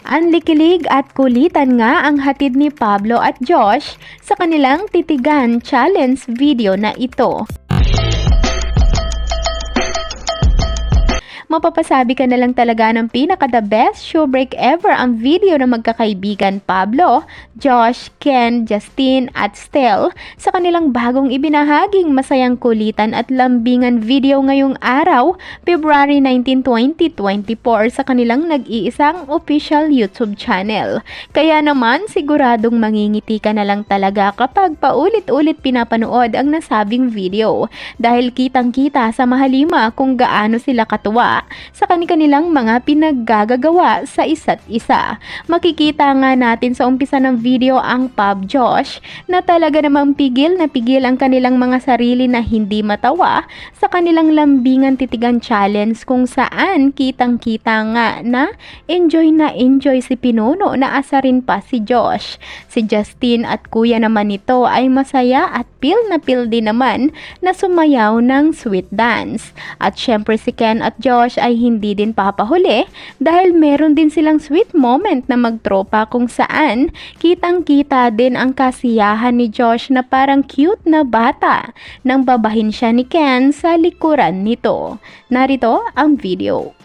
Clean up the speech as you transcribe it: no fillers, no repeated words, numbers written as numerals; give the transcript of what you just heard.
Anlikilig at kulitan nga ang hatid ni Pablo at Josh sa kanilang titigan challenge video na ito. Mapapasabi ka na lang talaga ng pinaka-the best showbreak ever ang video ng magkakaibigan Pablo, Josh, Ken, Justin at Stel sa kanilang bagong ibinahaging masayang kulitan at lambingan video ngayong araw, February 19, 2024 sa kanilang nag-iisang official YouTube channel. Kaya naman siguradong mangingiti ka na lang talaga kapag paulit-ulit pinapanood ang nasabing video dahil kitang-kita sa mahalima kung gaano sila katuwa sa kanilang mga pinaggagawa sa isa't isa. Makikita nga natin sa umpisa ng video ang Pab Josh na talaga namang pigil na pigil ang kanilang mga sarili na hindi matawa sa kanilang lambingan titigan challenge kung saan kitang-kita nga na enjoy si Pinuno na asarin pa si Josh. Si Justin at kuya naman nito ay masaya at feel din naman na sumayaw ng sweet dance. At syempre si Ken at Josh ay hindi din papahuli dahil meron din silang sweet moment na magtropa kung saan kitang-kita din ang kasiyahan ni Josh na parang cute na bata nang babahin siya ni Ken sa likuran nito. Narito ang video.